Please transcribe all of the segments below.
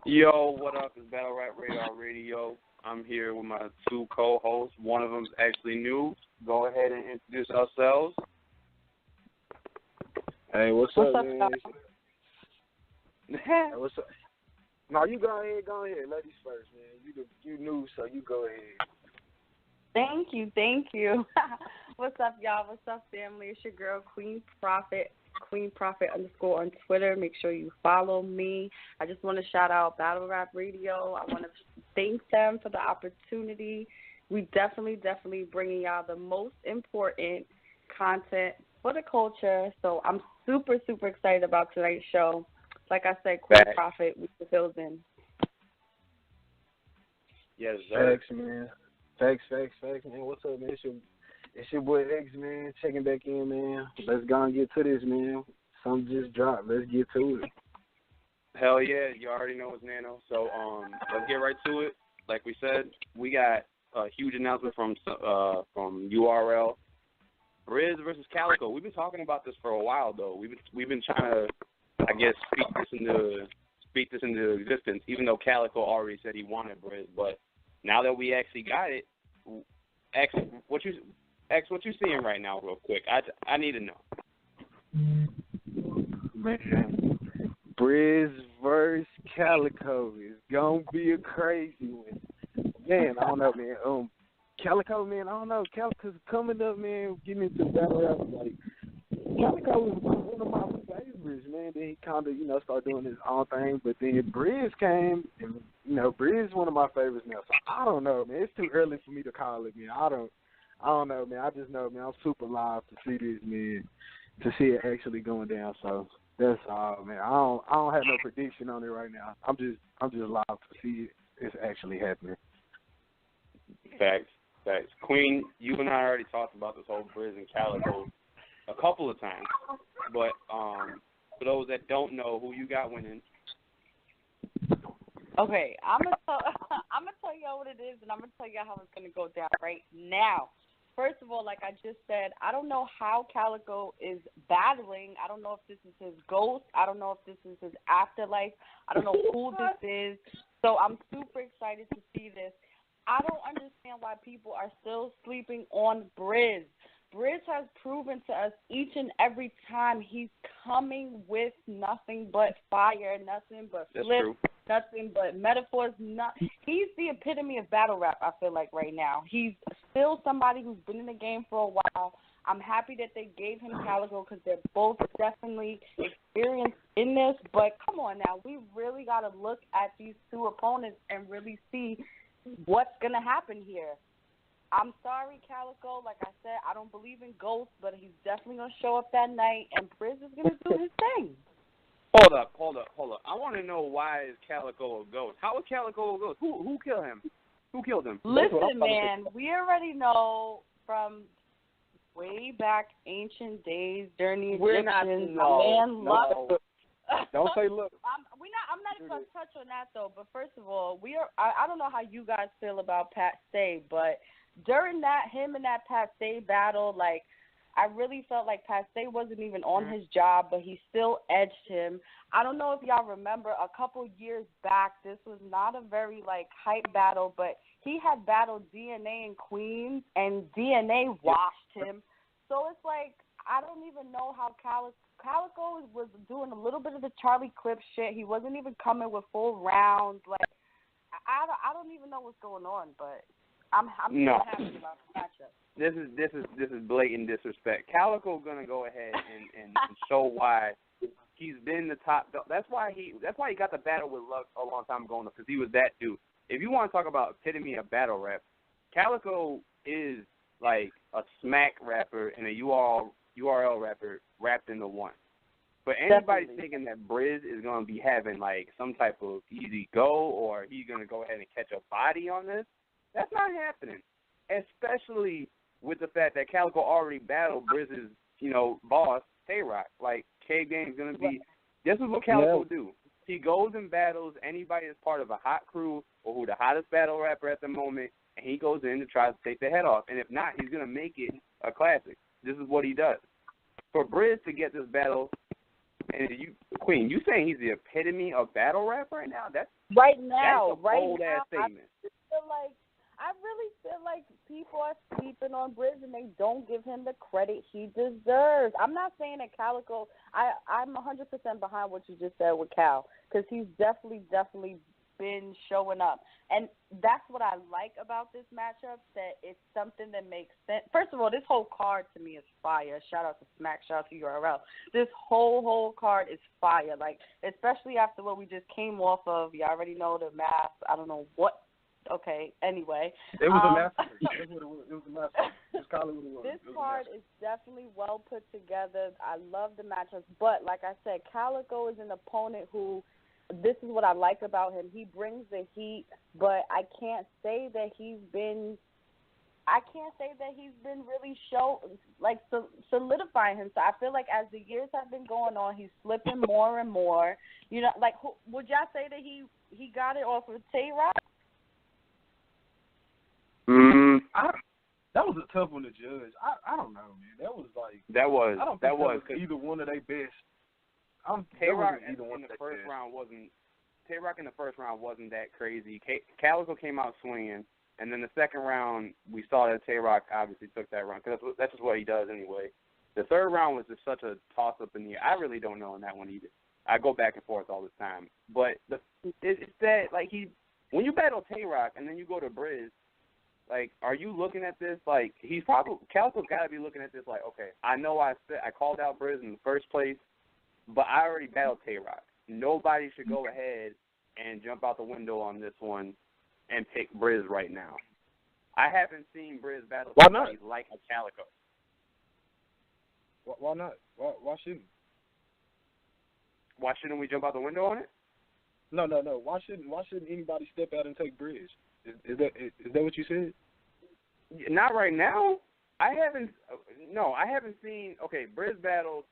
Yo, what up? It's Battle Rap Radar Radio. I'm here with my two co-hosts. One of them's actually new. Go ahead and introduce ourselves. Hey, what's up, man? Hey, what's up? No, you go ahead. Ladies first, man. You new, so you go ahead. Thank you. What's up, y'all? What's up, family? It's your girl, Queen Prophet _ on Twitter. Make sure you follow me. I just want to shout out Battle Rap Radio. I want to thank them for the opportunity. We definitely bringing y'all the most important content for the culture. So I'm super excited about tonight's show. Like I said, Queen Prophet with the building. Yes, sir. Facts, man. Facts, man. What's up, man? It's your boy X, man. Checking back in, man. Let's go and get to this, man. Something just dropped. Let's get to it. Hell yeah, you already know it's Nano. So let's get right to it. Like we said, we got a huge announcement from URL. Brizz versus Calicoe. We've been talking about this for a while, though. We've been trying to, I guess, speak this into existence. Even though Calicoe already said he wanted Brizz, but now that we actually got it, X, what you seeing right now, real quick? I need to know. Man, Brizz versus Calicoe is gonna be a crazy one. Man, I don't know, man. Calicoe, man, I don't know. Calicoe's coming up, man, getting into battle rap. Like, Calicoe was one of my favorites, man. Then he kind of, started doing his own thing. But then Brizz came, and, Brizz is one of my favorites now. So I don't know, man. It's too early for me to call it, man. I don't know, man. I just know, man, I'm super live to see this, man, to see it actually going down. So that's all, man. I don't have no prediction on it right now. I'm just live to see it's actually happening. Facts. Queen, you and I already talked about this whole Brizz and Calicoe a couple of times, but for those that don't know, who you got winning? Okay, I'm gonna tell y'all what it is, and I'm gonna tell y'all how it's gonna go down right now. First of all, like I just said, I don't know how Calicoe is battling. I don't know if this is his ghost. I don't know if this is his afterlife. I don't know who this is. So I'm super excited to see this. I don't understand why people are still sleeping on Brizz. Brizz has proven to us each and every time he's coming with nothing but fire, nothing but flips, nothing but metaphors. He's the epitome of battle rap, I feel like, right now. He's still somebody who's been in the game for a while. I'm happy that they gave him Calicoe because they're both definitely experienced in this. But come on now, we really got to look at these two opponents and really see what's going to happen here. I'm sorry, Calicoe. Like I said, I don't believe in ghosts, but he's definitely going to show up that night, and Brizz is going to do his thing. Hold up. I want to know, why is Calicoe a ghost? How is Calicoe a ghost? Who killed him? Who killed him? Listen, man, we already know from way back ancient days during the Egyptians, Don't say look. I'm not even going to touch on that, though. But first of all, I don't know how you guys feel about Pat Stay, but during him and that Pat Stay battle, like, I really felt like Pat Stay wasn't even on his job, but he still edged him. I don't know if y'all remember a couple years back, this was not a very, hype battle, but he had battled DNA in Queens, and DNA washed him. So it's like, I don't even know how Calicoe was doing a little bit of the Charlie Clip shit. He wasn't even coming with full rounds. Like, I don't even know what's going on, but I'm so happy about the matchup. This is blatant disrespect. Calicoe gonna go ahead and show why he's been the top. That's why he got the battle with Lux a long time ago, because he was that dude. If you want to talk about epitome of battle rap, Calicoe is like a smack rapper and a URL rapper wrapped into one. But anybody thinking that Brizz is going to be having some type of easy go, or he's going to go ahead and catch a body on this, that's not happening. Especially with the fact that Calicoe already battled Brizz's, boss, K-Rock. Like, K-Game's going to be, this is what Calicoe do. He goes and battles anybody that's part of a hot crew or who the hottest battle rapper at the moment, and he goes in to try to take the head off. And if not, he's going to make it a classic. This is what he does. For Brizz to get this battle And Queen, you saying he's the epitome of battle rap right now? That's a bold ass statement. I really feel like people are sleeping on Brizz and they don't give him the credit he deserves. I'm not saying that Calicoe. I'm 100% behind what you just said with Cal, because he's definitely been showing up. And that's what I like about this matchup, that it's something that makes sense. First of all, this whole card to me is fire. Shout out to Smack, shout out to URL. This whole card is fire. Like, especially after what we just came off of. You already know the math. I don't know what. Okay, anyway. It was a masterpiece. That's what it was. It was a masterpiece. Just call it what it was. This card is definitely well put together. I love the matchups. But, like I said, Calicoe is an opponent who, this is what I like about him. He brings the heat, but I can't say that he's been really solidifying him. So I feel like as the years have been going on, he's slipping more and more. You know, like, would y'all say that he got it off of Tay-Rock? That was a tough one to judge. I don't know, man. That was like that was either one of their best. Tay-Rock in the first round wasn't. Tay-Rock in the first round wasn't that crazy. Calicoe came out swinging, and then the second round we saw that Tay-Rock obviously took that round because that's just what he does anyway. The third round was just such a toss up in the air. I really don't know in that one either. I go back and forth all the time, but it's that like when you battle Tay-Rock and then you go to Brizz. Like, are you looking at this like Calicoe's got to be looking at this like, okay, I know I called out Brizz in the first place, but I already battled Tay-Rock. Nobody should go ahead and jump out the window on this one and pick Brizz right now. I haven't seen Brizz battle somebody like a Calicoe. Why not? Why shouldn't? Why shouldn't we jump out the window on it? No. Why shouldn't anybody step out and take Brizz? Is that what you said? Not right now. I haven't seen. Okay, Brizz battled.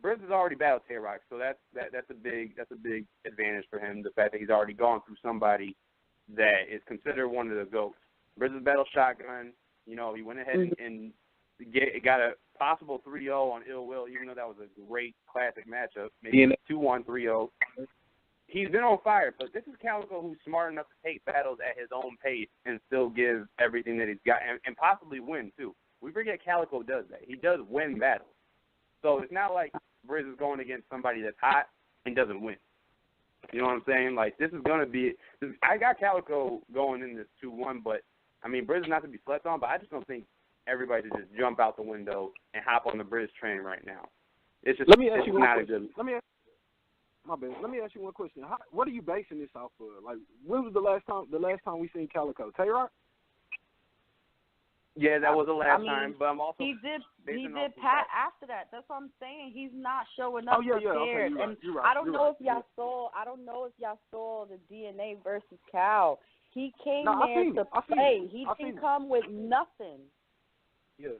Brizz has already battled Tay-Rock, so that's a big advantage for him. The fact that he's already gone through somebody that is considered one of the GOATs. Brizz has battled Shotgun. You know, he went ahead and got a possible 3-0 on Ill Will, even though that was a great classic matchup. Maybe 2-1, 3-0. He's been on fire, but this is Calicoe who's smart enough to take battles at his own pace and still give everything that he's got and possibly win, too. We forget Calicoe does that. He does win battles. So it's not like Brizz is going against somebody that's hot and doesn't win. You know what I'm saying? Like, this is going to be – I got Calicoe going in this 2-1, but, I mean, Brizz is not to be slept on, but I just don't think everybody should just jump out the window and hop on the Brizz train right now. It's just not a good – My bad. Let me ask you one question. What are you basing this off of? Like, when was the last time we seen Calicoe? Tay-Rock? Yeah, that was the last time. But I'm also he did Pat after that. That's what I'm saying. He's not showing up prepared. Okay, you're right. I don't know if y'all saw the DNA versus Cal. He came there to play. He didn't come with nothing. Yeah.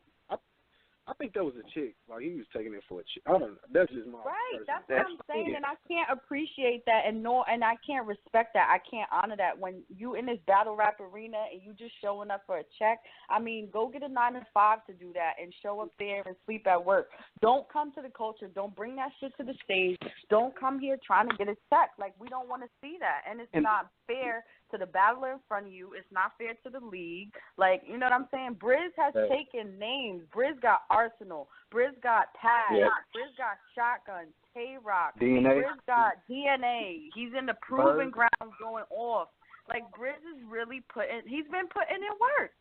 I think that was a chick. Like, he was taking it for a chick. I don't know. That's just my right. That's what I'm saying, and I can't appreciate that, and I can't respect that. I can't honor that when you in this battle rap arena and you just showing up for a check. I mean, go get a 9-to-5 to do that and show up there and sleep at work. Don't come to the culture. Don't bring that shit to the stage. Don't come here trying to get a check. Like, we don't want to see that, and it's not fair to the battler in front of you. It's not fair to the league. Like, you know what I'm saying? Brizz has taken names. Brizz got Arsenal. Brizz got Pad. Yeah. Brizz got Shotgun. Tay-Rock. Brizz got DNA. He's in the proving ground going off. Like, Brizz is really he's been putting in work.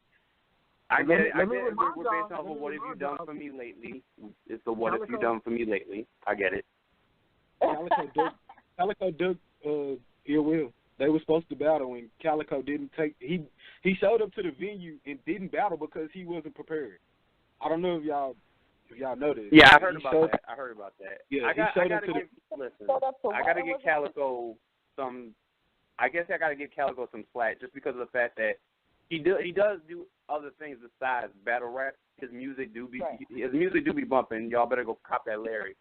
I get it. We're based off of what have you done for me lately. It's the what have you done for me lately. I get it. Calicoe dug Ill Will. They were supposed to battle, and Calicoe didn't take. He showed up to the venue and didn't battle because he wasn't prepared. I don't know if y'all know this. Yeah, I heard about that. Yeah, I gotta give Calicoe some. I guess I gotta give Calicoe some slack just because of the fact that he does do other things besides battle rap. His music do be bumping. Y'all better go cop that Larry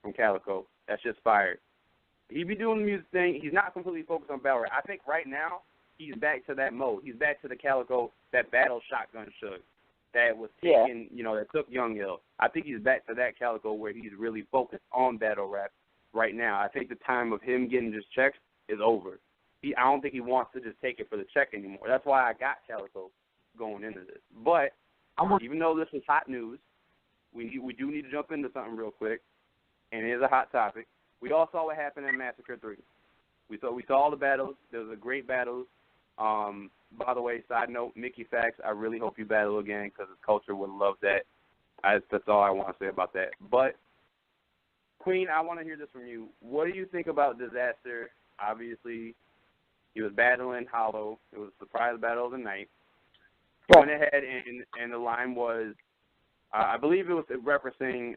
from Calicoe. That's just fired. He be doing the music thing. He's not completely focused on battle rap. I think right now he's back to that mode. He's back to the Calicoe that battle Shotgun should. that was taken, that took Young Ill. I think he's back to that Calicoe where he's really focused on battle rap right now. I think the time of him getting just checks is over. I don't think he wants to just take it for the check anymore. That's why I got Calicoe going into this. But even though this is hot news, we do need to jump into something real quick, and it is a hot topic. We all saw what happened in Massacre 3. We saw all the battles. There was a great battles. By the way, side note, Mickey Fax, I really hope you battle again because the culture would love that. That's all I want to say about that. But, Queen, I want to hear this from you. What do you think about Disaster? Obviously, he was battling Hollow. It was a surprise battle of the night. He went ahead and the line was, I believe it was referencing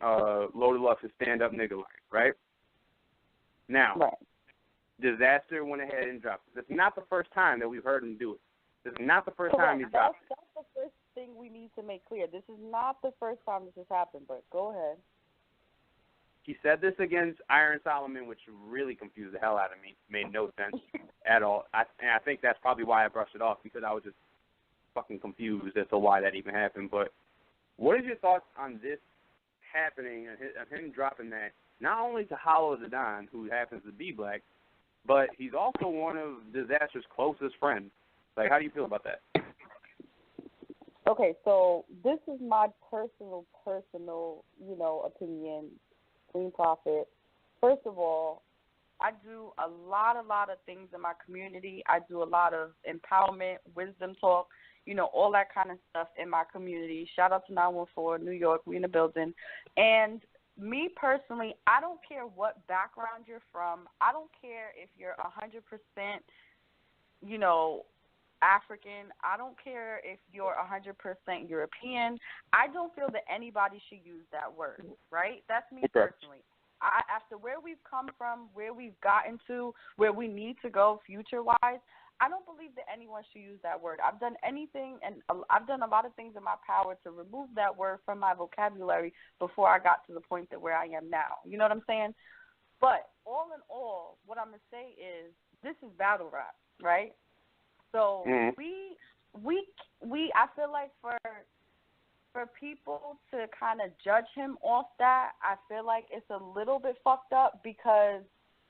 Loaded Lux's stand-up nigga line, right? Now, Disaster went ahead and dropped it. This is not the first time that we've heard him do it. This is not the first time he's dropped it. That's the first thing we need to make clear. This is not the first time this has happened, but go ahead. He said this against Iron Solomon, which really confused the hell out of me. Made no sense at all. I think that's probably why I brushed it off, because I was just fucking confused as to why that even happened. But what is your thoughts on this happening and him dropping that, not only to Hollow the Don, who happens to be black, but he's also one of Disaster's closest friends? Like, how do you feel about that? Okay, so this is my personal, opinion, Queen Prophet. First of all, I do a lot of things in my community. I do a lot of empowerment, wisdom talk, all that kind of stuff in my community. Shout out to 914, New York, we in the building. And me personally, I don't care what background you're from. I don't care if you're 100%, African. I don't care if you're 100% European. I don't feel that anybody should use that word, right? That's me personally. After where we've come from, where we've gotten to, where we need to go future-wise, I don't believe that anyone should use that word. I've done anything, and I've done a lot of things in my power to remove that word from my vocabulary before I got to the point that where I am now. You know what I'm saying? But all in all, what I'm going to say is this is battle rap, right? So we I feel like for people to kind of judge him off that, I feel like it's a little bit fucked up, because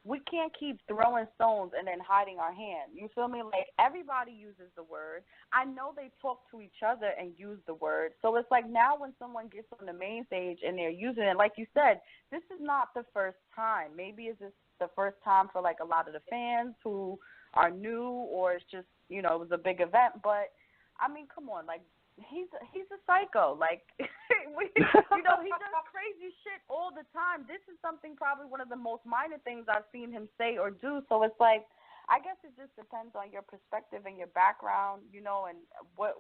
we can't keep throwing stones and then hiding our hand. You feel me? Like, everybody uses the word. I know they talk to each other and use the word. So it's like now when someone gets on the main stage and they're using it, like you said, this is not the first time. Maybe it's just the first time for like a lot of the fans who are new, or it's just, it was a big event. But I mean, come on, like, he's a psycho. Like, he does crazy shit all the time. This is something, probably one of the most minor things I've seen him say or do. So it's like, I guess it just depends on your perspective and your background, and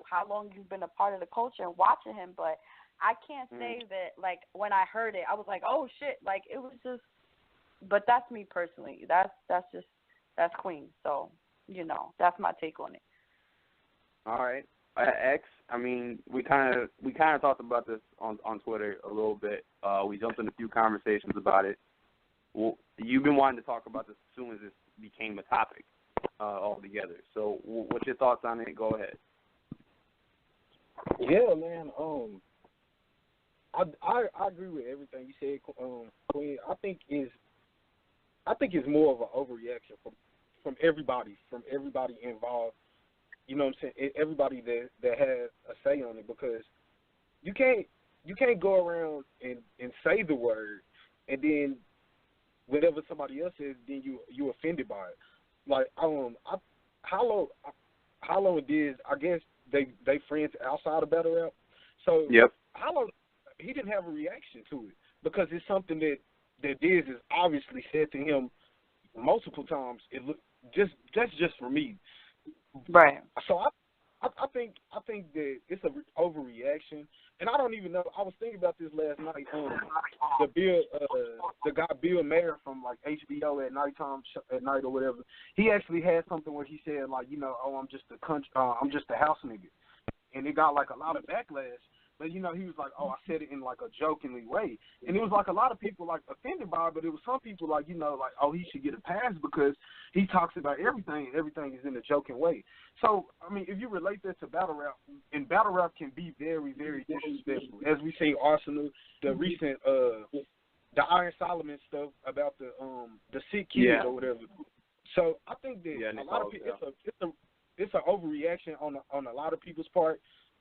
how long you've been a part of the culture and watching him. But I can't say that, like, when I heard it, I was like, oh shit, like, it was just. But that's me personally. That's Queen. So, that's my take on it. All right. X, I mean, we kind of talked about this on Twitter a little bit. We jumped in a few conversations about it. Well, you've been wanting to talk about this as soon as this became a topic altogether. So, what's your thoughts on it? Go ahead. Yeah, man. I agree with everything you said, Queen. I think it's more of an overreaction from everybody involved. You know what I'm saying? Everybody that has a say on it, because you can't go around and say the word, and then whatever somebody else says, then you offended by it. Like, Hollow and Diz, I guess they friends outside of battle rap. So yep. Hollow, he didn't have a reaction to it, because it's something that Diz has obviously said to him multiple times. That's just for me. Right. So I think that it's an overreaction, and I don't even know. I was thinking about this last night. The guy Bill Mayer from like HBO at night or whatever. He actually had something where he said, like, I'm just a house nigga, and it got like a lot of backlash. But, you know, he was like, oh, I said it in, like, a jokingly way. And it was, like, a lot of people, like, offended by it, but it was some people, like, you know, like, oh, he should get a pass because he talks about everything, and everything is in a joking way. So, I mean, if you relate that to battle rap, and battle rap can be very, very disrespectful. As we see Arsenal, the recent, the Iron Solomon stuff about the sick kids or whatever. So, I think that a lot of people, it's an overreaction on a lot of people's part.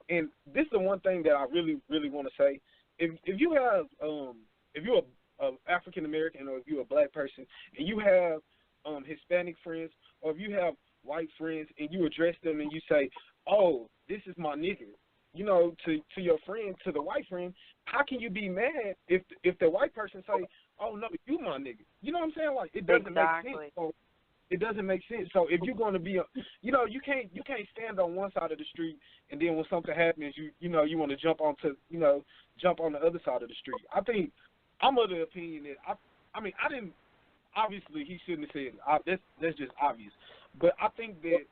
And this is the one thing that I really, really want to say. If you have if you're a African American or if you're a black person and you have Hispanic friends or if you have white friends and you address them and you say, "Oh, this is my nigga," you know, to your friend, to the white friend, how can you be mad if the white person say, "Oh no, you my nigga"? You know what I'm saying? Like it doesn't make sense. So, it doesn't make sense. So if you're going to be, you know, you can't stand on one side of the street and then when something happens, you want to jump on the other side of the street. I think I'm of the opinion that I mean I didn't. Obviously, he shouldn't have said it. That's just obvious. But I think that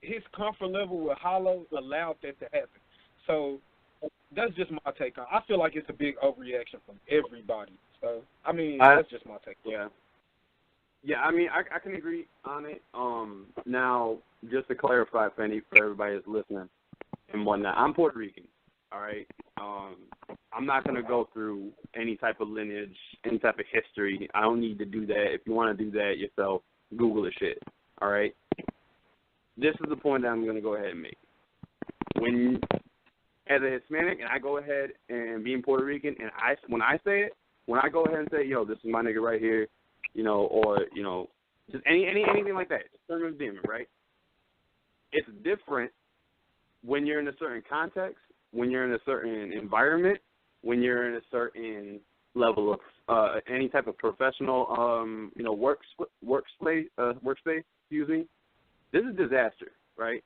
his comfort level with Hollow allowed that to happen. So that's just my take on it. I feel like it's a big overreaction from everybody. So I mean that's just my take. Yeah. Yeah, I mean, I can agree on it. Now, just to clarify for everybody that's listening and whatnot, I'm Puerto Rican, all right? I'm not going to go through any type of lineage, any type of history. I don't need to do that. If you want to do that yourself, Google the shit, all right? This is the point that I'm going to go ahead and make. As a Hispanic, and I go ahead and being Puerto Rican, and when I say it, when I go ahead and say, yo, this is my nigga right here, you know, or, you know, just anything like that. Term of endearment, right? It's different when you're in a certain context, when you're in a certain environment, when you're in a certain level of any type of professional, you know, workspace, excuse me. This is disaster, right?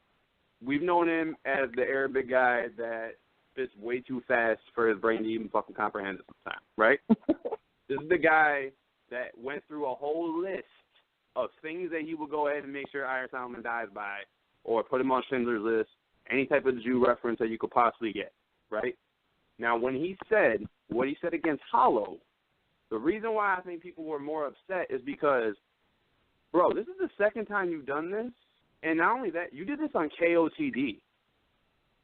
We've known him as the Arabic guy that spits way too fast for his brain to even fucking comprehend it sometimes, right? This is the guy that went through a whole list of things that he would go ahead and make sure Iron Solomon dies by or put him on Schindler's List, any type of Jew reference that you could possibly get, right? Now, when he said what he said against Hollow, the reason why I think people were more upset is because, bro, this is the second time you've done this, and not only that, you did this on KOTD.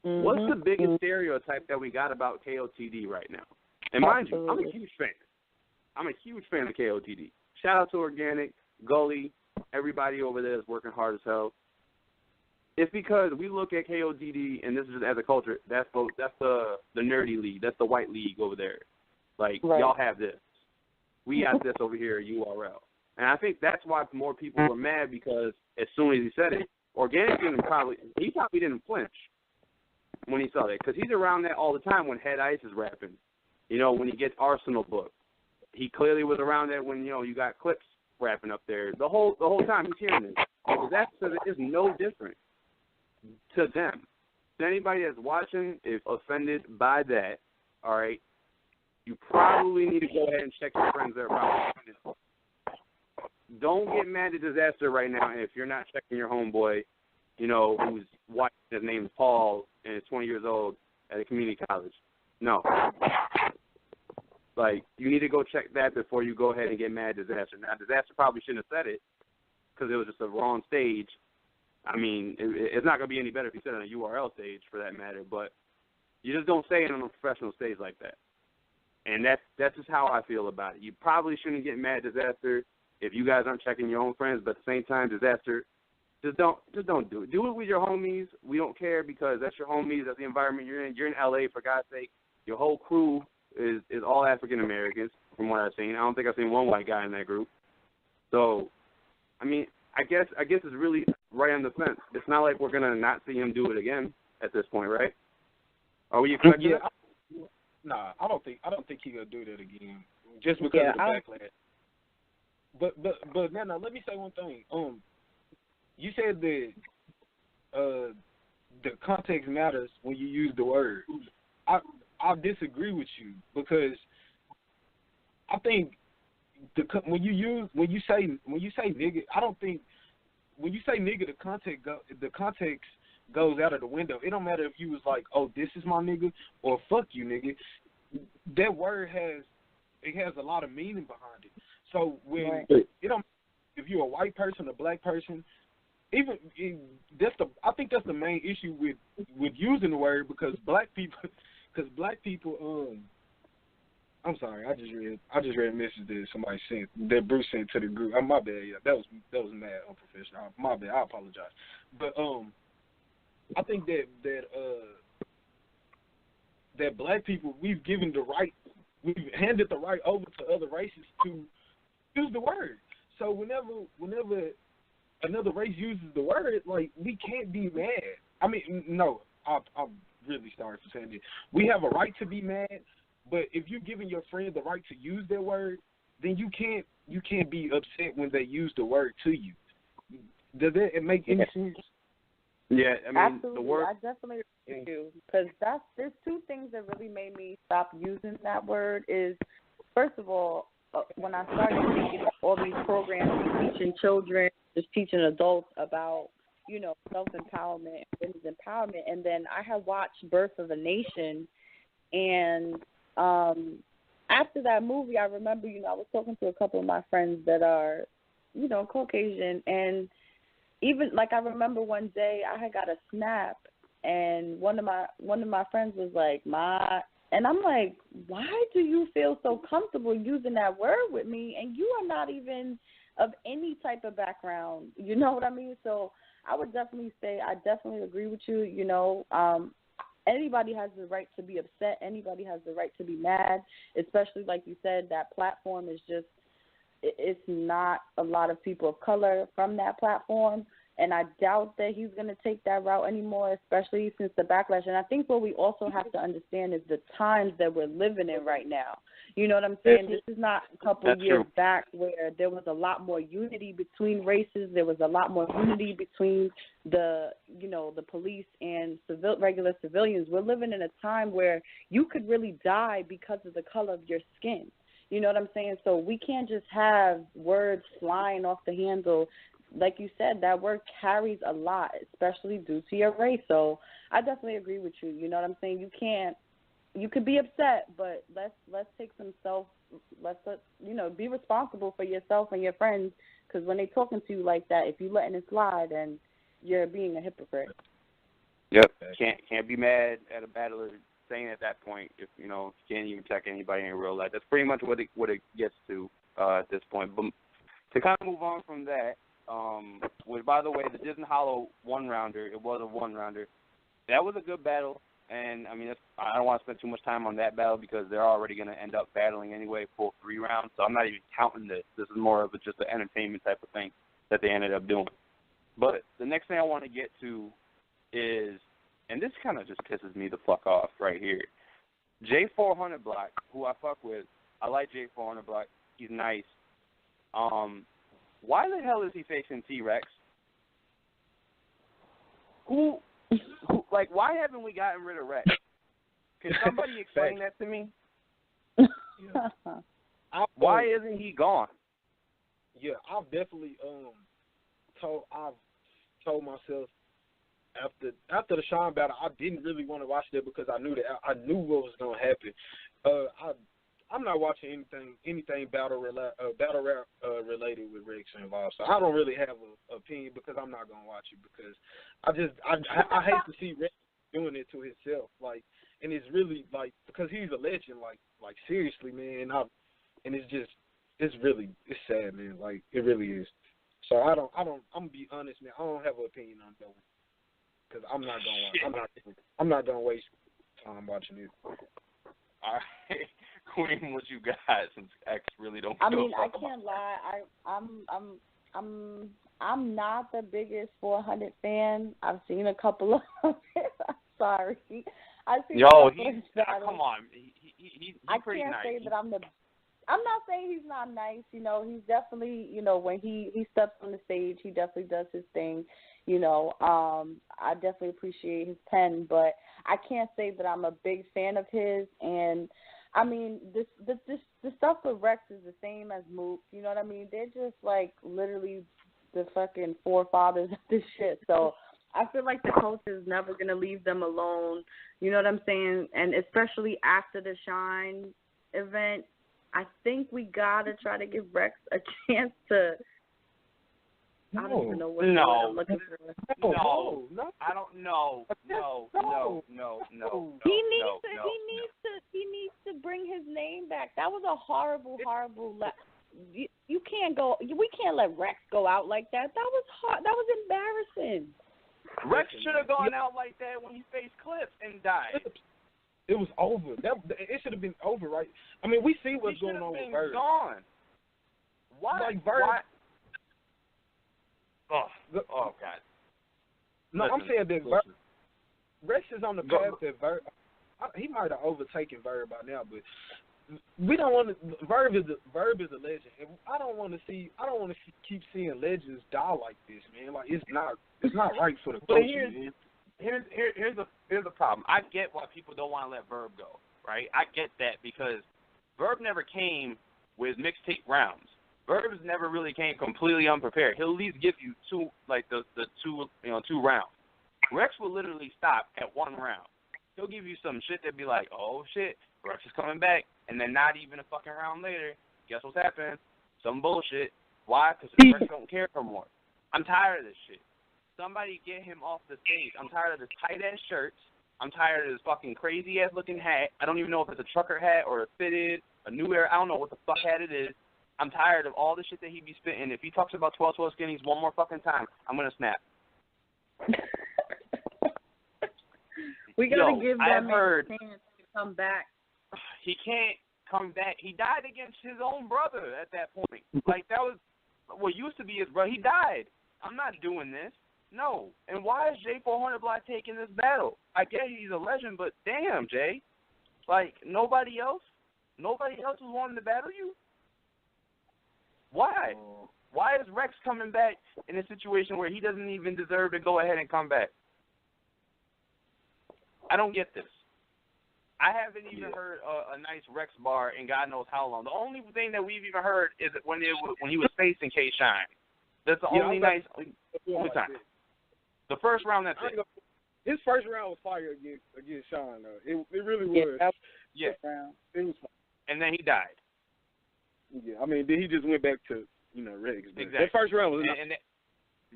Mm-hmm. What's the biggest stereotype that we got about KOTD right now? And mind you, I'm a huge fan. I'm a huge fan of KOTD. Shout out to Organic, Gully, everybody over there is working hard as hell. It's because we look at KOTD, and this is just as a culture, that's the nerdy league. That's the white league over there. Like, y'all have this. We got this over here at URL. And I think that's why more people were mad because as soon as he said it, Organic probably didn't flinch when he saw that because he's around that all the time when Head Ice is rapping. You know, when he gets Arsenal booked. He clearly was around that when, you know, you got Clips rapping up there. The whole time he's hearing this. That's because it is no different to them. To anybody that's watching is offended by that, all right, you probably need to go ahead and check your friends that are probably offended. Don't get mad at Disaster right now if you're not checking your homeboy, you know, who's watching, his name is Paul and is 20 years old at a community college. No. Like, you need to go check that before you go ahead and get mad at Disaster. Now, Disaster probably shouldn't have said it because it was just a wrong stage. I mean, it's not going to be any better if you said it on a URL stage for that matter, but you just don't say it on a professional stage like that. And that's just how I feel about it. You probably shouldn't get mad at Disaster if you guys aren't checking your own friends, but at the same time, Disaster, just don't do it. Do it with your homies. We don't care because that's your homies. That's the environment you're in. You're in L.A., for God's sake. Your whole crew is all African Americans, from what I've seen. I don't think I've seen one white guy in that group. So, I mean, I guess it's really right on the fence. It's not like we're gonna not see him do it again at this point, right? Are we expecting it? Nah, I don't think he's gonna do that again, just because of the backlash. But now let me say one thing. You said that the context matters when you use the word. I disagree with you because I think when you say nigga, I don't think when you say nigga the context goes out of the window. It don't matter if you was like, oh, this is my nigga, or fuck you, nigga. That word has a lot of meaning behind it. So when it don't, if you're a white person, a black person, I think that's the main issue with using the word, because black people, I'm sorry, I just read a message that somebody sent, that Bruce sent to the group. My bad, yeah, that was mad unprofessional. My bad, I apologize. But I think that black people, we've handed the right over to other races to use the word. So whenever another race uses the word, like, we can't be mad. I mean, no, I'm really sorry for saying this. We have a right to be mad, but if you're giving your friend the right to use their word, then you can't be upset when they use the word to you. Does it make any sense? Yeah, I mean, absolutely. The word. I definitely agree with you, because there's two things that really made me stop using that word. Is, first of all, when I started taking all these programs, teaching children, just teaching adults about, self-empowerment, women's empowerment, and then I had watched Birth of a Nation, and after that movie, I remember, I was talking to a couple of my friends that are, Caucasian, and even, like, I remember one day I had got a snap, and one of my friends was like, and I'm like, why do you feel so comfortable using that word with me, and you are not even of any type of background, you know what I mean? So I would definitely say I definitely agree with you, anybody has the right to be upset, anybody has the right to be mad, especially, like you said, that platform is just, it's not a lot of people of color from that platform, and I doubt that he's going to take that route anymore, especially since the backlash. And I think what we also have to understand is the times that we're living in right now. You know what I'm saying? This is not a couple of years back where there was a lot more unity between races. There was a lot more unity between the police and regular civilians. We're living in a time where you could really die because of the color of your skin. You know what I'm saying? So we can't just have words flying off the handle. Like you said, that word carries a lot, especially due to your race. So I definitely agree with you. You know what I'm saying? You could be upset, but let's take some be responsible for yourself and your friends, because when they're talking to you like that, if you're letting it slide, then you're being a hypocrite. Yep. Can't be mad at a battler saying at that point, if you can't even check anybody in real life. That's pretty much what it gets to at this point. But to kind of move on from that, which, by the way, the Disney Hollow one-rounder, it was a one-rounder. That was a good battle, and I mean, I don't want to spend too much time on that battle because they're already going to end up battling anyway, full 3 rounds. So I'm not even counting this. This is more of just an entertainment type of thing that they ended up doing. But the next thing I want to get to is, and this kind of just pisses me the fuck off right here. J400 Block, who I fuck with, I like J400 Block. He's nice. Why the hell is he facing T-Rex? Who, why haven't we gotten rid of Rex? Can somebody explain that to me? Why isn't he gone? Yeah, I've definitely told myself after the Sean battle, I didn't really want to watch that because I knew what was gonna happen. I'm not watching anything battle rap related with Rex involved. So I don't really have an opinion because I'm not gonna watch it because I hate to see Rex doing it to himself. Like, and it's really like because he's a legend. Like seriously, man. And it's sad, man. Like it really is. So I'm gonna be honest, man. I don't have an opinion on that one because I'm not gonna waste time watching it. All right. Queen, what you got? Since X really don't. I mean, I can't lie. I'm not the biggest 400 fan. I've seen a couple of. Sorry, I've seen. Come on. He's pretty nice. I can't say that I'm not saying he's not nice. He's definitely. When he steps on the stage, he definitely does his thing. I definitely appreciate his pen, but I can't say that I'm a big fan of his. And I mean, the stuff with Rex is the same as Mook. You know what I mean? They're just like literally the fucking forefathers of this shit. So I feel like the coach is never going to leave them alone. You know what I'm saying? And especially after the Shine event, I think we got to try to give Rex a chance to – I don't even know what I'm looking for. No, I don't know. No. He needs to bring his name back. That was a horrible. You can't go. We can't let Rex go out like that. That was hard. That was embarrassing. Rex should have gone out like that when he faced Cliff and died. It was over. It should have been over, right? I mean, we see what's going on with Verb. Gone. Why? Like Verb. Why? Oh God. No, I'm saying that Rex is on the path that Verb. He might have overtaken Verb by now, but we don't want to. Verb is a legend, and I don't want to keep seeing legends die like this, man. Like it's not right for the coach. Here's the problem. I get why people don't want to let Verb go, right? I get that because Verb never came with mixtape rounds. Verbs never really came completely unprepared. He'll at least give you two rounds. Rex will literally stop at one round. He'll give you some shit that'd be like, oh shit, Rex is coming back, and then not even a fucking round later, guess what's happened? Some bullshit. Why? Because Rex don't care no more. I'm tired of this shit. Somebody get him off the stage. I'm tired of this tight-ass shirts. I'm tired of this fucking crazy-ass looking hat. I don't even know if it's a trucker hat or a fitted, a New Era. I don't know what the fuck hat it is. I'm tired of all the shit that he be spitting. If he talks about 12-12 skinnies one more fucking time, I'm going to snap. We got to give that man a chance to come back. He can't come back. He died against his own brother at that point. Like, that was what used to be his brother. He died. I'm not doing this. No. And why is J400 Block taking this battle? I get he's a legend, but damn, Jay. Like, nobody else was wanting to battle you? Why? Why is Rex coming back in a situation where he doesn't even deserve to go ahead and come back? I don't get this. I haven't even heard a nice Rex bar in God knows how long. The only thing that we've even heard is when he was facing K Shine. That's the only time. The first round, that's it. His first round was fire against Shine, though. It really was. Yeah. It was fire. And then he died. Yeah, I mean, then he just went back to, Rex. Exactly. That first round was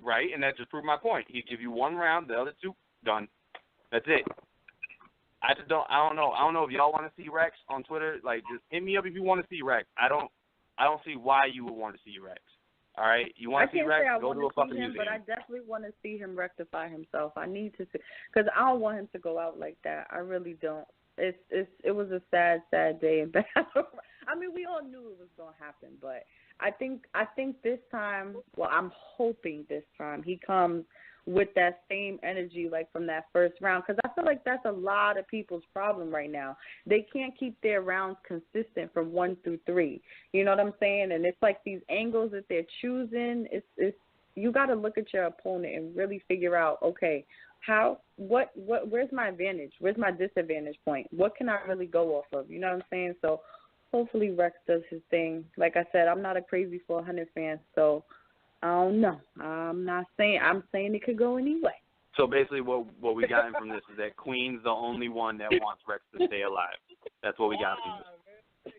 right, and that just proved my point. He'd give you one round, the other two, done. That's it. I don't know if y'all want to see Rex on Twitter. Like, just hit me up if you want to see Rex. I don't see why you would want to see Rex. All right, you want to see Rex? Go to a fucking museum. But I definitely want to see him rectify himself. I need to see, because I don't want him to go out like that. I really don't. It was a sad day in battle. I mean, we all knew it was going to happen, but I think this time, well, I'm hoping this time he comes with that same energy like from that first round, because I feel like that's a lot of people's problem right now. They can't keep their rounds consistent from 1 through 3. You know what I'm saying? And it's like these angles that they're choosing. It's you got to look at your opponent and really figure out, okay, where's my advantage? Where's my disadvantage point? What can I really go off of? You know what I'm saying? So hopefully Rex does his thing. Like I said, I'm not a Crazy 400 fan, so I don't know. I'm saying it could go anyway. So basically what we got from this is that Queen's the only one that wants Rex to stay alive. That's what we got from this.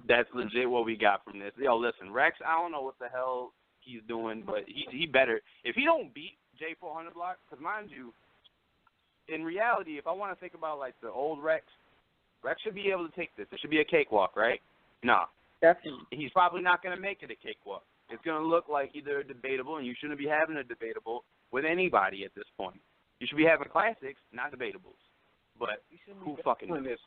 That's legit what we got from this. Yo, listen, Rex, I don't know what the hell he's doing, but he better. If he don't beat J400 Block, because mind you, in reality, if I want to think about like the old Rex should be able to take this. It should be a cakewalk, right? Nah. Definitely. He's probably not going to make it a cakewalk. It's going to look like either a debatable, and you shouldn't be having a debatable with anybody at this point. You should be having classics, not debatables. But who fucking knows?